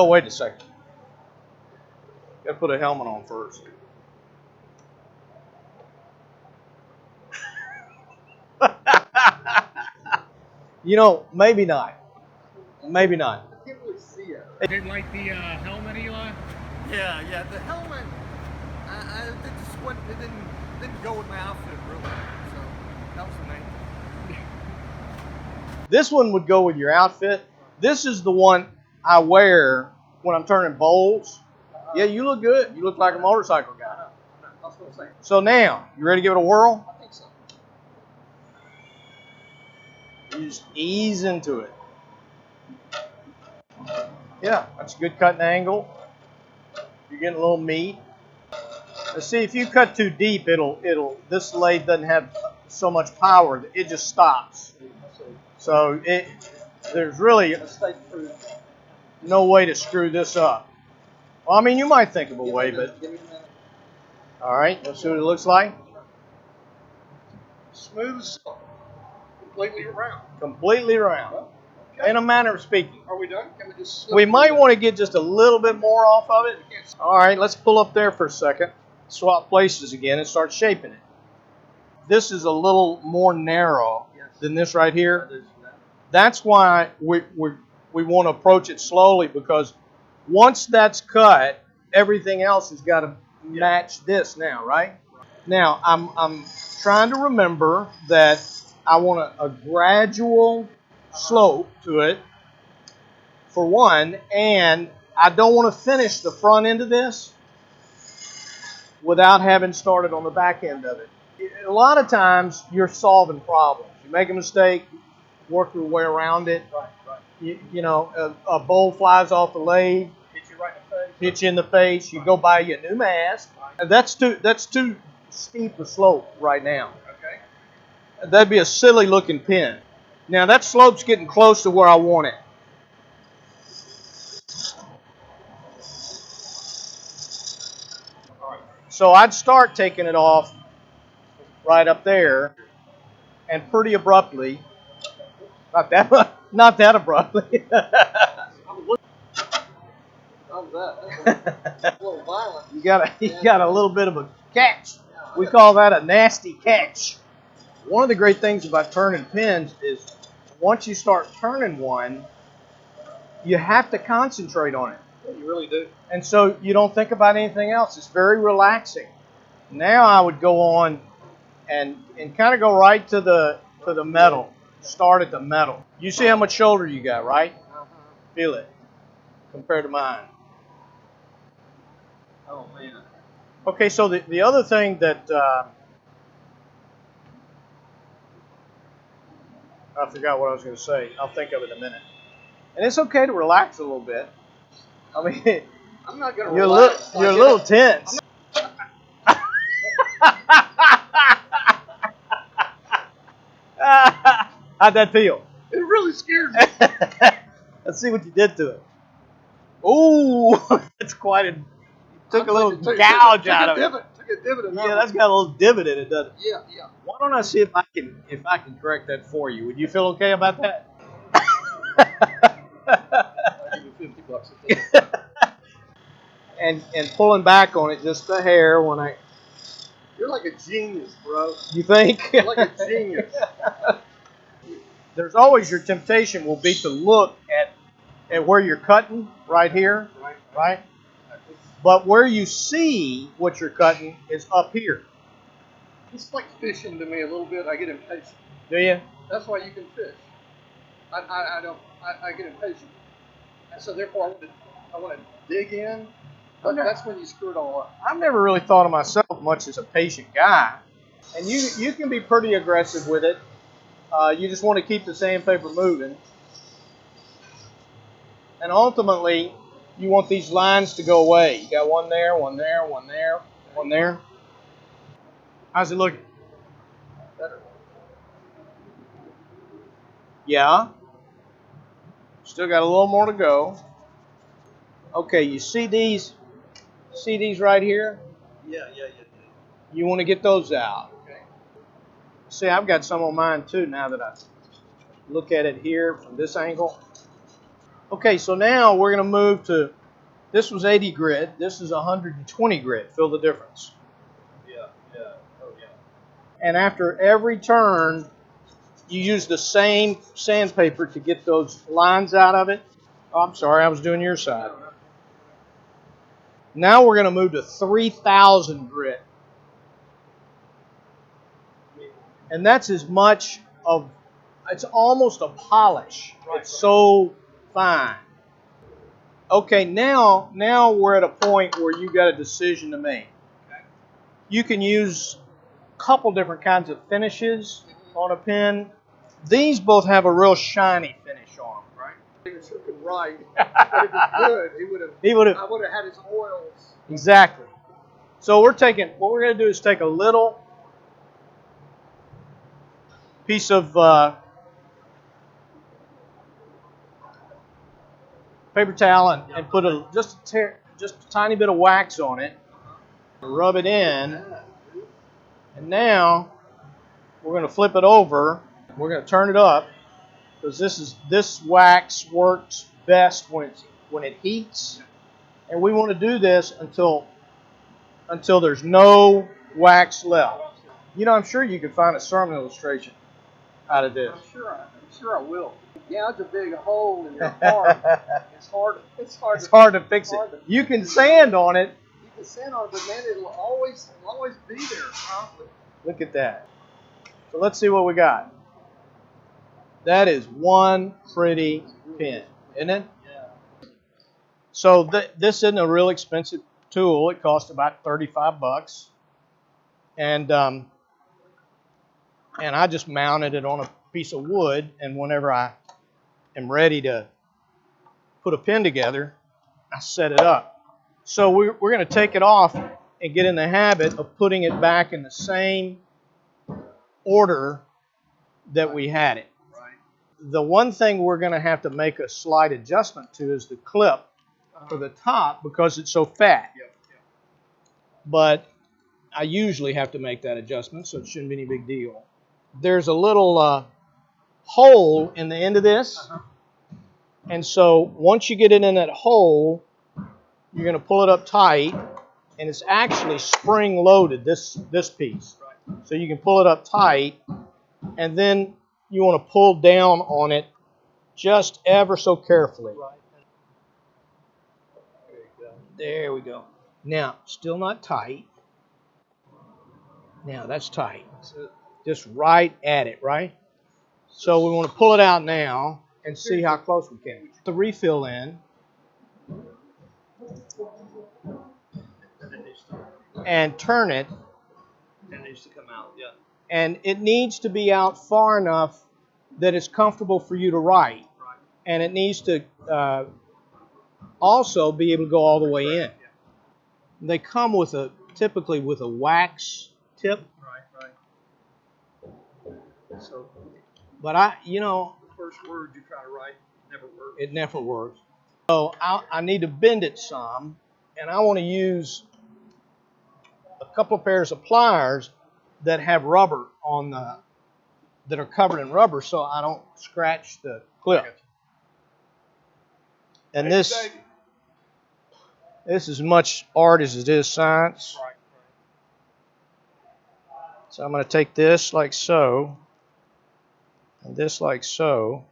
Oh, wait a second. Got to put a helmet on first. You know, maybe not. Maybe not. I can't really see it. Did like the helmet, Eli? Yeah. The helmet, it didn't go with my outfit really. So that was the main thing. This one would go with your outfit. This is the one I wear when I'm turning bowls. Yeah, you look good. You look like a motorcycle guy. I was going to say. So now, you ready to give it a whirl? I think so. You just ease into it. Yeah, that's a good cutting angle. You're getting a little meat. Now see, if you cut too deep, this lathe doesn't have so much power. It just stops. So there's really no way to screw this up. Well, I mean, you might think of a way, but all right, let's see what it looks like. Smooth as silk. Completely round. Completely round. Okay. In a manner of speaking. Are we done? Can we just slip We might through want to get just a little bit more off of it. All right, let's pull up there for a second. Swap places again and start shaping it. This is a little more narrow than this right here. That's why we want to approach it slowly, because once that's cut, everything else has got to match this now, right? Now, I'm trying to remember that I want a gradual slope to it, for one, and I don't want to finish the front end of this without having started on the back end of it. A lot of times, you're solving problems. You make a mistake, work your way around it. Right. You know, a bowl flies off the lathe, Hit you right in the face. hit you in the face. You go buy you a new mask. That's too steep a slope right now. Okay. That'd be a silly looking pin. Now that slope's getting close to where I want it. All right. So I'd start taking it off right up there, and pretty abruptly. Not that abruptly. How was that? That's a little violent. You got a little bit of a catch. We call that a nasty catch. One of the great things about turning pins is once you start turning one, you have to concentrate on it. You really do. And so you don't think about anything else. It's very relaxing. Now I would go on and kind of go right to the metal. Start at the metal. You see how much shoulder you got, right? Feel it compared to mine. Oh man. Okay, so the other thing that I forgot what I was going to say. I'll think of it in a minute. And it's okay to relax a little bit. I mean, I'm not gonna you're relax. a little tense. How'd that feel? It really scared me. Let's see what you did to it. Ooh, it's quite a. Took a little gouge out of it. Took a divot in that Yeah, one. that's got a little divot in it, doesn't it? Yeah. Why don't I see if I can correct that for you? Would you feel okay about that? I'll give you $50 and pulling back on it just a hair when I. You're like a genius, bro. You think? You're like a genius. There's always your temptation will be to look at where you're cutting right here, right? But where you see what you're cutting is up here. It's like fishing to me a little bit. I get impatient. Do you? That's why you can fish. I get impatient, and so therefore I want to dig in. But that's when you screw it all up. I've never really thought of myself much as a patient guy, and you can be pretty aggressive with it. You just want to keep the sandpaper moving, and ultimately you want these lines to go away. You got one there, one there, one there, one there. How's it looking? Better. Yeah. Still got a little more to go. Okay, you see these? See these right here? Yeah. You want to get those out. Okay. See, I've got some on mine too now that I look at it here from this angle. Okay, so now we're going to move to, this was 80 grit, this is 120 grit. Feel the difference. Yeah. Oh, yeah. And after every turn, you use the same sandpaper to get those lines out of it. Oh, I'm sorry, I was doing your side. Now we're going to move to 3,000 grit. And that's as much of, it's almost a polish. It's so fine. Okay, now we're at a point where you got a decision to make. You can use a couple different kinds of finishes on a pen. These both have a real shiny finish on them. Right. He was sure could write. But if he could, He would have. I would have had his oils. Exactly. So what we're going to do is take a little piece of paper towel and put just a tiny bit of wax on it, rub it in, and now we're going to flip it over. We're going to turn it up because this wax works best when it heats, and we want to do this until there's no wax left. You know, I'm sure you could find a sermon illustration out of this. I'm sure I will. Gouge a big hole in your arm. It's hard to fix it. You can sand on it. You can sand on it, but man, it'll always be there constantly. Look at that. So let's see what we got. That is one pretty pen, isn't it? Yeah. So this isn't a real expensive tool. It costs about $35, and I just mounted it on a piece of wood, and whenever I am ready to put a pen together, I set it up. So we're going to take it off and get in the habit of putting it back in the same order that we had it. Right. The one thing we're going to have to make a slight adjustment to is the clip for the top because it's so fat. Yep. But I usually have to make that adjustment, so it shouldn't be any big deal. There's a little hole in the end of this. And so once you get it in that hole, you're going to pull it up tight, and it's actually spring-loaded, this piece. Right. So you can pull it up tight, and then you want to pull down on it just ever so carefully. Right. There we go. Now, still not tight. Now, that's tight. Just right at it, right? So we want to pull it out now and see how close we can. The refill in. And turn it. And it needs to come out, yeah. And it needs to be out far enough that it's comfortable for you to write. Right. And it needs to also be able to go all the way in. Yeah. They come typically with a wax tip. Right. So, But the first word you try to write never works. it never works. So I need to bend it some, and I want to use a couple of pairs of pliers that have rubber that are covered in rubber, so I don't scratch the clip. And this is as much art as it is science. Right. So I'm going to take this like so, and this like so.